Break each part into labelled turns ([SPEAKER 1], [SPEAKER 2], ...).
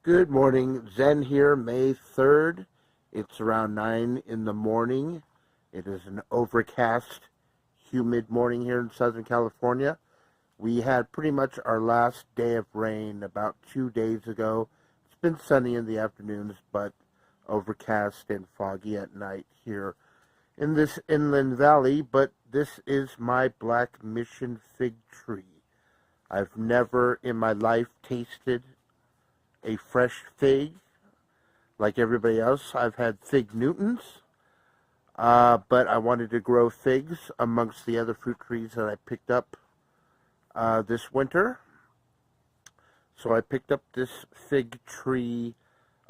[SPEAKER 1] Good morning, Zen here, May 3rd. It's around 9 in the morning. It is an overcast, humid morning here in Southern California. We had pretty much our last day of rain about 2 days ago. It's been sunny in the afternoons, but overcast and foggy at night here in this inland valley. But this is my Black Mission fig tree. I've never in my life tasted a fresh fig like everybody else. I've had fig Newtons, but I wanted to grow figs amongst the other fruit trees that I picked up this winter. So I picked up this fig tree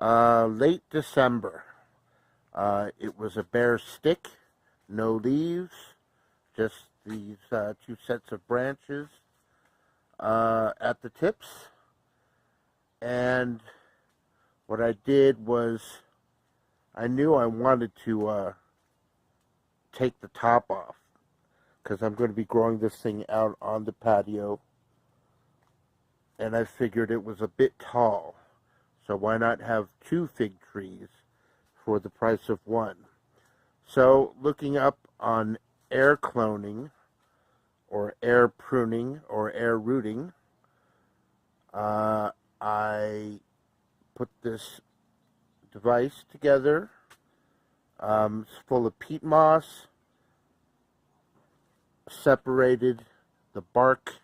[SPEAKER 1] late December. It was a bare stick, no leaves, just these two sets of branches at the tips. And what I did was I knew I wanted to take the top off because I'm going to be growing this thing out on the patio, and I figured it was a bit tall, so why not have two fig trees for the price of one? So looking up on air cloning or air pruning or air rooting, I put this device together. It's full of peat moss, separated the bark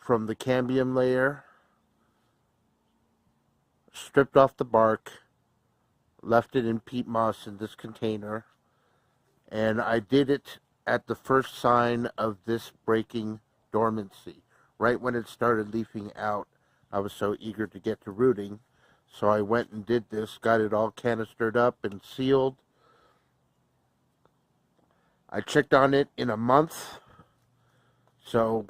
[SPEAKER 1] from the cambium layer, stripped off the bark, left it in peat moss in this container, and I did it at the first sign of this breaking dormancy. Right when it started leafing out, I was so eager to get to rooting, so I went and did this, got it all canistered up and sealed. I checked on it in a month, so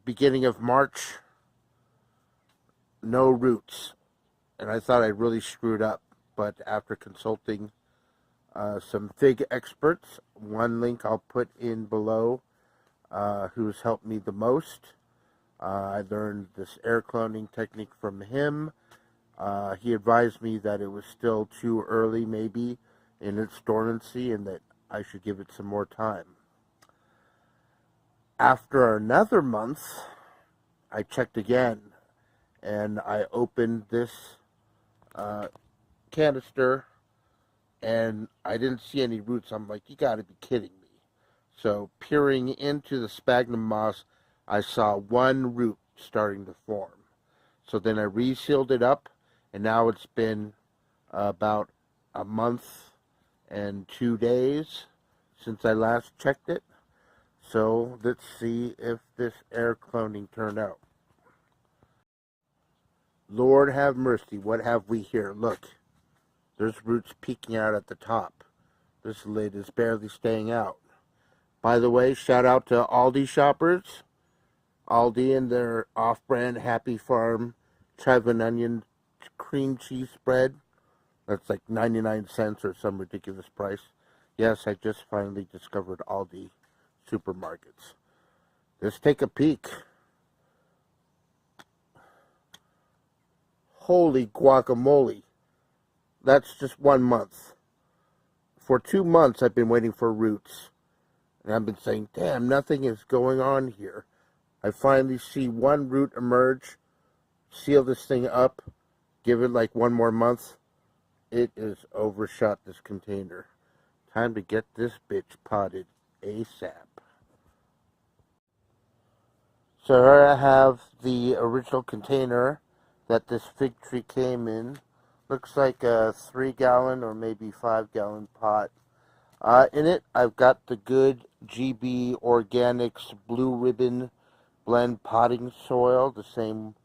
[SPEAKER 1] beginning of March, no roots. And I thought I really screwed up, but after consulting some fig experts, one link I'll put in below, who's helped me the most. I learned this air cloning technique from him. He advised me that it was still too early, maybe, in its dormancy, and that I should give it some more time. After another month, I checked again, and I opened this canister, and I didn't see any roots. I'm like, you gotta be kidding me. So peering into the sphagnum moss, I saw one root starting to form. So then I resealed it up, and now it's been about a month and 2 days since I last checked it. So let's see if this air cloning turned out. Lord have mercy, what have we here? Look, there's roots peeking out at the top. This lid is barely staying out. By the way, shout out to Aldi shoppers. Aldi and their off-brand Happy Farm chive and onion cream cheese spread. That's like 99 cents or some ridiculous price. Yes, I just finally discovered Aldi supermarkets. Let's take a peek. Holy guacamole. That's just 1 month. For 2 months I've been waiting for roots. And I've been saying, damn, nothing is going on here. I finally see one root emerge, seal this thing up, give it like 1 more month. It is overshot this container. Time to get this bitch potted ASAP. So here I have the original container that this fig tree came in. Looks like a 3-gallon or maybe 5-gallon pot. In it, I've got the good GB Organics Blue Ribbon Blend potting soil, the same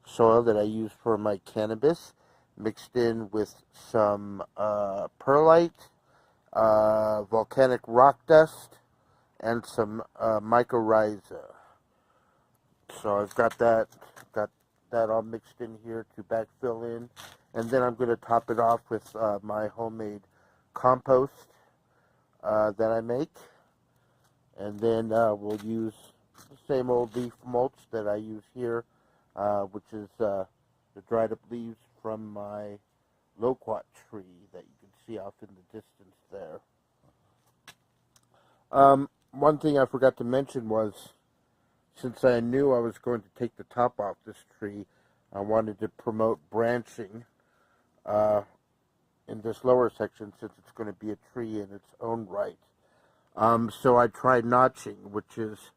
[SPEAKER 1] soil that I use for my cannabis, mixed in with some perlite, volcanic rock dust, and some mycorrhiza. So I've got that all mixed in here to backfill in, and then I'm going to top it off with my homemade compost that I make, and then we'll use the same old leaf mulch that I use here which is the dried up leaves from my loquat tree that you can see off in the distance there. One thing I forgot to mention was, since I knew I was going to take the top off this tree, I wanted to promote branching in this lower section, since it's going to be a tree in its own right. So I tried notching, which is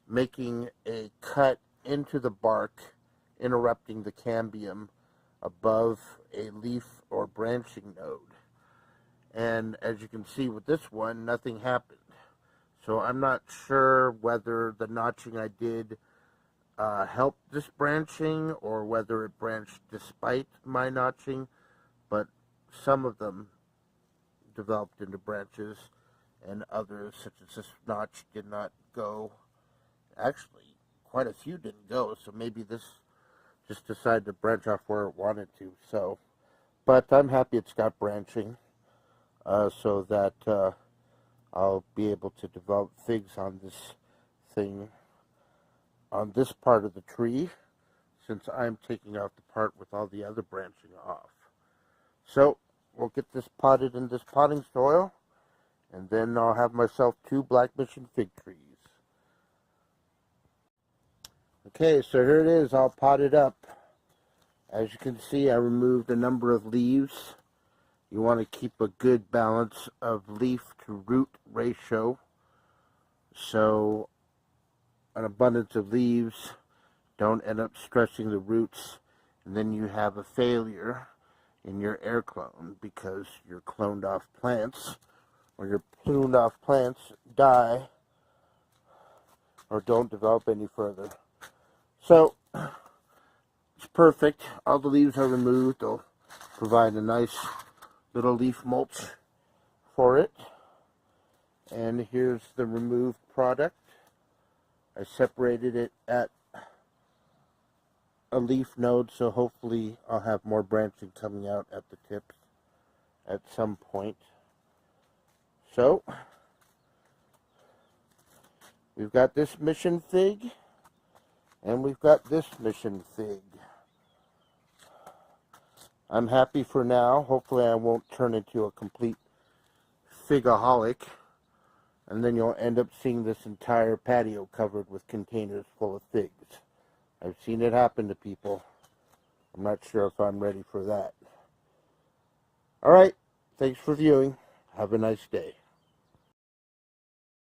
[SPEAKER 1] making a cut into the bark, interrupting the cambium above a leaf or branching node. And as you can see with this one, nothing happened. So I'm not sure whether the notching I did helped this branching, or whether it branched despite my notching, but some of them developed into branches, and others, such as this notch, did not go. Actually, quite a few didn't go, so maybe this just decided to branch off where it wanted to. So, but I'm happy it's got branching, so that I'll be able to develop figs on this thing, on this part of the tree, since I'm taking out the part with all the other branching off. So we'll get this potted in this potting soil, and then I'll have myself 2 Black Mission fig trees. Okay, so here it is, all potted up. As you can see, I removed a number of leaves. You want to keep a good balance of leaf to root ratio, so an abundance of leaves don't end up stressing the roots, and then you have a failure in your air clone, because your cloned off plants, or your pruned off plants, die or don't develop any further. So it's perfect. All the leaves are removed. They'll provide a nice little leaf mulch for it. And here's the removed product. I separated it at a leaf node, so hopefully I'll have more branching coming out at the tips at some point. So we've got this mission fig, and we've got this mission fig. I'm happy for now. Hopefully I won't turn into a complete figaholic, and then you'll end up seeing this entire patio covered with containers full of figs. I've seen it happen to people. I'm not sure if I'm ready for that. Alright, thanks for viewing. Have a nice day.